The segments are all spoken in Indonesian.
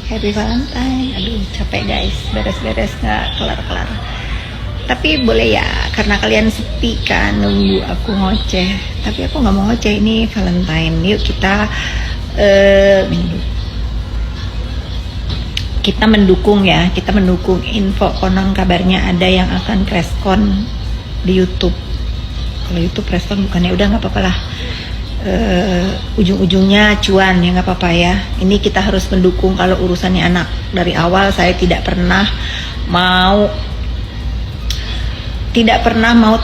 Happy Valentine. Aduh capek guys, beres-beres nggak kelar-kelar. Tapi boleh ya, karena kalian sepi kan nunggu aku ngoceh. Tapi aku nggak mau ngoceh, ini Valentine. Yuk kita kita mendukung ya, kita mendukung. Info konon kabarnya ada yang akan crashcon di YouTube. Kalau YouTube crashcon bukannya udah nggak apa-apa lah. Ujung-ujungnya cuan ya, nggak apa-apa ya. Ini kita harus mendukung. Kalau urusannya anak, dari awal saya tidak pernah mau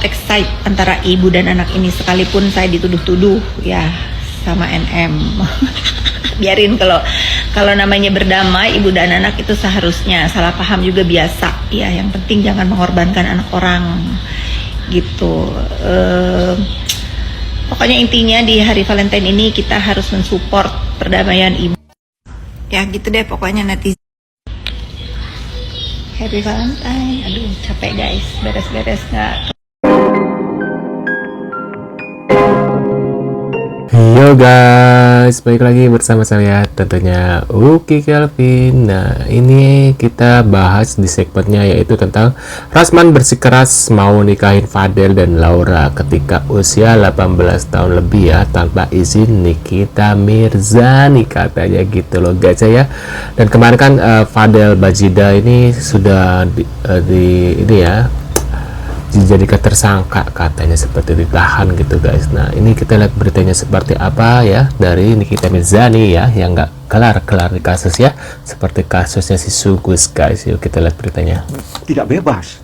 take side antara ibu dan anak ini, sekalipun saya dituduh-tuduh ya sama NM. Biarin, kalau namanya berdamai ibu dan anak itu seharusnya, salah paham juga biasa ya, yang penting jangan mengorbankan anak orang gitu. Pokoknya intinya di hari Valentine ini kita harus mensupport perdamaian ibu. Ya gitu deh pokoknya netizen. Happy Valentine. Aduh capek guys, beres-beres nggak. Yo guys, balik lagi bersama saya tentunya Uki Kelvin. Nah ini kita bahas di segmennya yaitu tentang Rasman bersikeras mau nikahin Fadel dan Laura ketika usia 18 tahun lebih ya, tanpa izin Nikita Mirzani katanya gitu loh guys ya. Dan kemarin kan Fadel Bajida ini sudah dijadikan tersangka, katanya seperti ditahan gitu guys. Nah ini kita lihat beritanya seperti apa ya dari Nikita Mirzani ya, yang nggak kelar-kelar di kasus ya, seperti kasusnya si Sugus guys. Yuk kita lihat beritanya. Tidak bebas,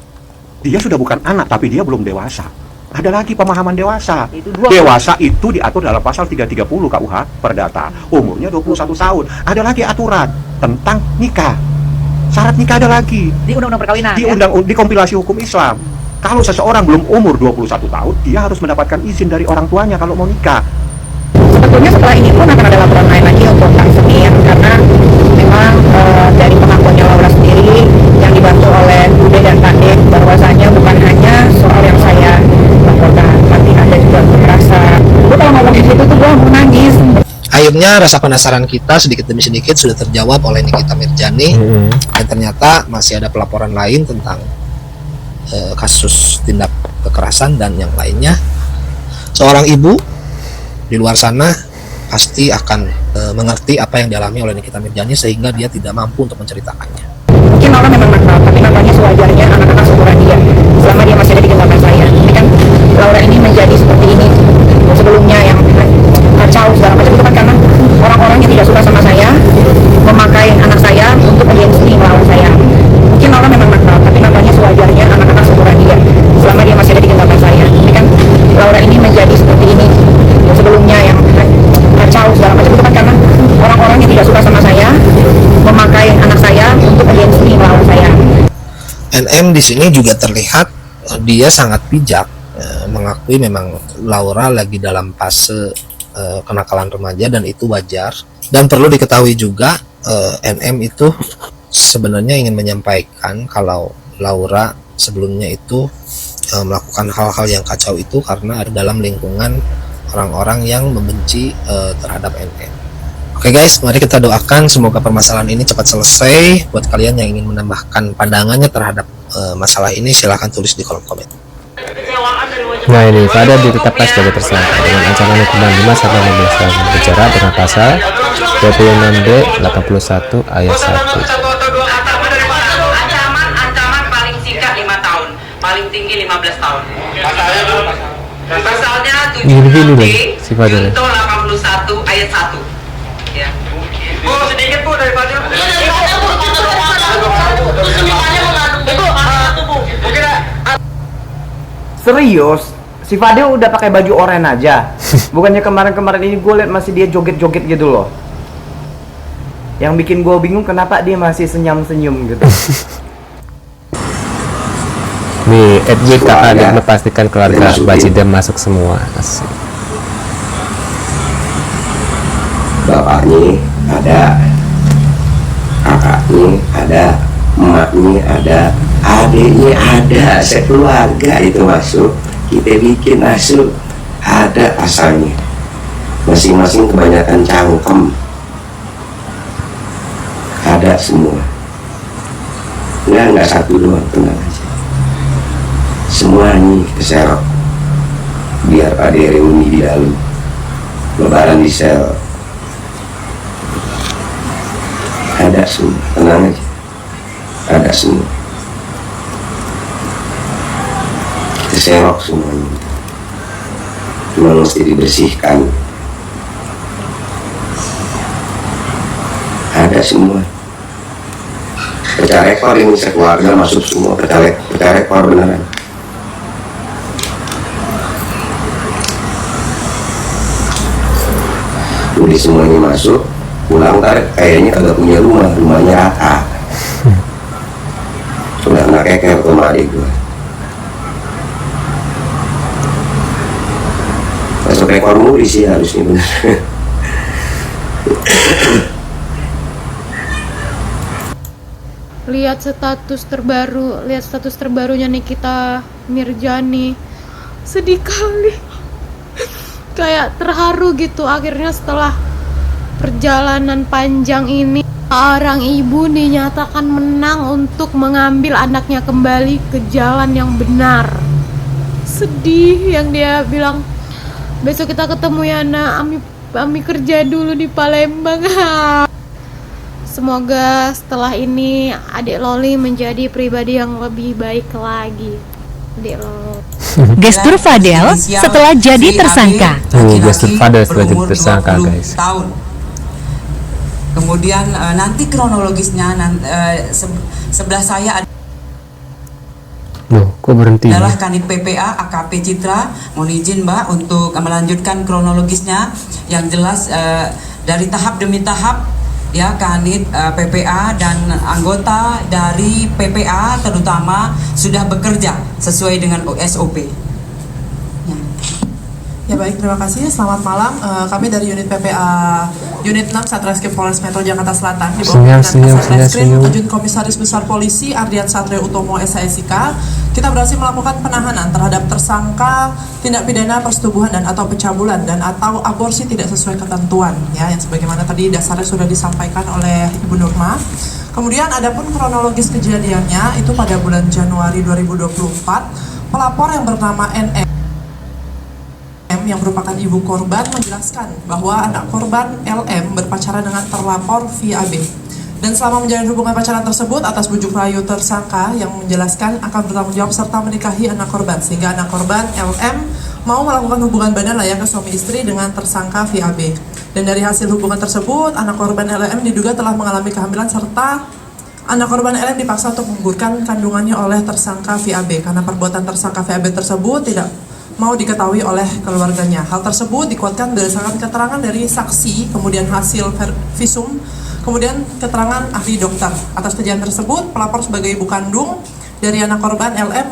dia sudah bukan anak tapi dia belum dewasa. Ada lagi pemahaman dewasa. Dewasa itu diatur dalam pasal 330 KUH Perdata, umurnya 21 tahun. Ada lagi aturan tentang nikah, syarat nikah ada lagi Di undang-undang perkawinan di kompilasi hukum Islam. Kalau seseorang belum umur 21 tahun, dia harus mendapatkan izin dari orang tuanya kalau mau nikah. Sebetulnya setelah ini pun akan ada laporan lain lagi untuk Kak Semir, karena memang dari pengakuannya Laura sendiri yang dibantu oleh Bude dan Kak Dek, bahwasanya bukan hanya soal yang saya laporkan, tapi ada juga kekerasan. Gue kalau ngomong di situ tuh gue mau nangis. Akhirnya rasa penasaran kita sedikit demi sedikit sudah terjawab oleh Nikita Mirzani, dan ternyata masih ada pelaporan lain tentang kasus tindak kekerasan dan yang lainnya. Seorang ibu di luar sana pasti akan mengerti apa yang dialami oleh Nikita Mirzani sehingga dia tidak mampu untuk menceritakannya. Mungkin orang memang nakal, tapi nampaknya sewajarnya anak-anak seumuran dia, selama dia masih ada di genggaman saya. Ini kan Laura ini menjadi seperti ini sebelumnya, yang kacau segala macam itu kan karena orang-orang yang tidak suka sama saya memakai anak saya untuk agensi melawan saya. Mungkin orang memang nakal, tapi nampaknya sewajarnya anak-anak seumuran dia, selama dia masih ada di genggaman saya. Ini kan Laura ini menjadi seperti ini sebelumnya, yang kacau segala macam itu kan karena orang-orang yang tidak suka sama saya memakai anak saya untuk agensi melawan saya. NM di sini juga terlihat dia sangat bijak, mengakui memang Laura lagi dalam fase kenakalan remaja dan itu wajar. Dan perlu diketahui juga NM itu sebenarnya ingin menyampaikan kalau Laura sebelumnya itu melakukan hal-hal yang kacau itu karena ada dalam lingkungan orang-orang yang membenci terhadap NM. Oke guys, mari kita doakan semoga permasalahan ini cepat selesai. Buat kalian yang ingin menambahkan pandangannya terhadap masalah ini, silahkan tulis di kolom komen. Nah ini Fadel ditetapkan sebagai tersangka dengan ancaman hukuman 5 sampai 15 tahun penjara dengan pasal 26D 81 ayat 1. Ancaman paling singkat 5 tahun, paling tinggi 15 tahun. Pasalnya 7D si Fadel junto 81 ayat 1. Ya. Bu, sedikit Bu dari Fadel. Serius? Si Fadil udah pakai baju oranye aja. Bukannya kemarin-kemarin ini gue liat masih dia joget-joget gitu loh. Yang bikin gue bingung kenapa dia masih senyum-senyum gitu. Nih Edwin kakak memastikan keluarga Bajida masuk semua. Asik. Bapaknya ada, kakaknya ada, emaknya ada, adiknya ada, sekeluarga itu masuk. Kita bikin masuk, ada asalnya. Masing-masing kebanyakan cangkem. ada semua. Enggak satu doang, tenang aja. Semua ini keserok. Biar ada reuni di dalam, lebaran di sel. Ada semua, tenang aja. Ada semua. Keserok semuanya. Cuma mesti dibersihkan. Ada semua. Pecah rekor ini sekeluarga masuk semua, pecah rekor beneran. Udah semuanya masuk, pulang ntar kayaknya kagak punya rumah, rumahnya rata. Sudah anak keker sama adik gue. Masuk rekor muri sih harusnya bener. Lihat status terbarunya Nikita Mirjani, sedih kali. Kayak terharu gitu, akhirnya setelah perjalanan panjang ini seorang ibu dinyatakan menang untuk mengambil anaknya kembali ke jalan yang benar. Sedih yang dia bilang, besok kita ketemu ya nak, Ami kerja dulu di Palembang. Semoga setelah ini adik Loli menjadi pribadi yang lebih baik lagi. Adik Loli. Gestur Fadel setelah jadi tersangka. Gestur Fadel setelah jadi tersangka, guys. Tahun. Kemudian nanti kronologisnya sebelah saya ada. Loh, kok berhenti? Adalah Kanit PPA AKP Citra. Mohon izin Mbak untuk melanjutkan kronologisnya yang jelas dari tahap demi tahap. Ya, Kanit PPA dan anggota dari PPA terutama sudah bekerja sesuai dengan SOP. Ya baik, terima kasih. Selamat malam. Kami dari unit PPA Unit 6 Satreskrim Polres Metro Jakarta Selatan di bawah pimpinan Satreskrim Ajun Komisaris Besar Polisi Ardian Satrio Utomo SIK. Kita berhasil melakukan penahanan terhadap tersangka tindak pidana persetubuhan dan atau pencabulan dan atau aborsi tidak sesuai ketentuan, ya, yang sebagaimana tadi dasarnya sudah disampaikan oleh Ibu Nurma. Kemudian adapun kronologis kejadiannya itu pada bulan Januari 2024, pelapor yang bernama NM yang merupakan ibu korban menjelaskan bahwa anak korban LM berpacaran dengan terlapor VAB. Dan selama menjalin hubungan pacaran tersebut atas bujuk rayu tersangka yang menjelaskan akan bertanggung jawab serta menikahi anak korban, sehingga anak korban LM mau melakukan hubungan badan layaknya suami istri dengan tersangka VAB. Dan dari hasil hubungan tersebut, anak korban LM diduga telah mengalami kehamilan serta anak korban LM dipaksa untuk menggugurkan kandungannya oleh tersangka VAB karena perbuatan tersangka VAB tersebut tidak mau diketahui oleh keluarganya. Hal tersebut dikuatkan berdasarkan keterangan dari saksi, kemudian hasil visum, kemudian keterangan ahli dokter. Atas kejadian tersebut, pelapor sebagai ibu kandung dari anak korban LM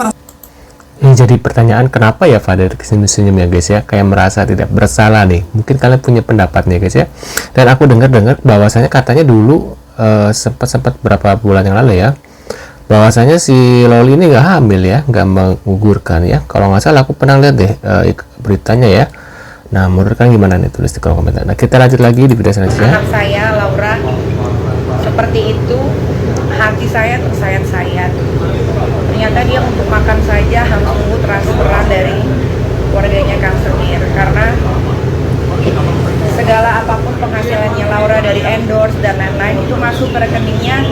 Ini jadi pertanyaan, kenapa ya Fadel senyum-senyum ya guys ya, kayak merasa tidak bersalah nih. Mungkin kalian punya pendapat nih guys ya. Dan aku dengar bahwasanya katanya dulu sempat berapa bulan yang lalu ya, bahwasanya si Loli ini nggak hamil ya, nggak menggugurkan ya. Kalau nggak salah aku pernah lihat deh beritanya ya. Nah, menurut kalian gimana nih? Tulis di kolom komentar. Nah, kita lanjut lagi di video selanjutnya. Anak saya Laura seperti itu, hati saya tersayat-sayat. Ternyata dia untuk makan saja harus menunggu transferan dari keluarganya Kang Semir, karena segala apapun penghasilannya Laura dari endorse dan lain-lain itu masuk ke rekeningnya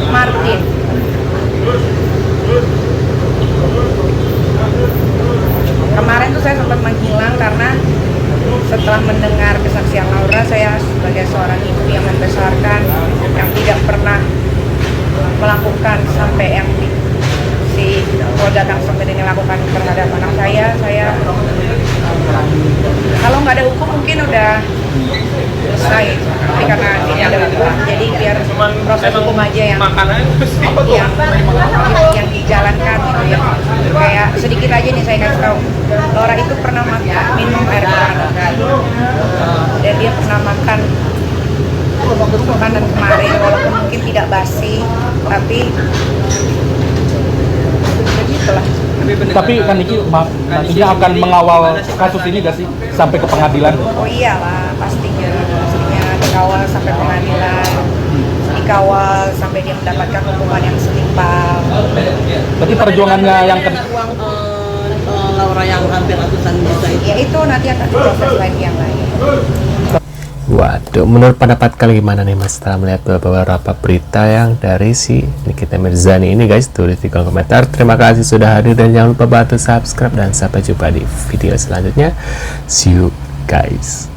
Martin. Kemarin tuh saya sempat menghilang karena setelah mendengar kesaksian Laura, saya sebagai seorang ibu yang membesarkan, yang tidak pernah melakukan sampai yang si Polda Kang Semir ini lakukan terhadap anak saya kalau nggak ada hukum mungkin udah selesai, tapi karena tidak ada hukum, jadi biar proses hukum aja yang dijalankan gitu ya. Kayak sedikit aja nih saya kasih tahu, Laura itu pernah minum air keran dan dia pernah makan makanan kemarin, walaupun mungkin tidak basi, tapi begitulah. Tapi kan Niki nantinya akan mengawal kasus ini gak sih sampai ke pengadilan? Oh iyalah, pastinya dikawal sampai pengadilan. dikawal sampai dia mendapatkan hukuman yang setimpal. Berarti perjuangannya yang uang Laura yang hampir ratusan juta itu. Ya itu nanti akan diproses lagi yang lain. Waduh, menurut pendapat kalian gimana nih Mas setelah melihat beberapa berita yang dari si Nikita Mirzani ini guys? Tulis di kolom komentar. Terima kasih sudah hadir dan jangan lupa bantu subscribe dan sampai jumpa di video selanjutnya. See you guys.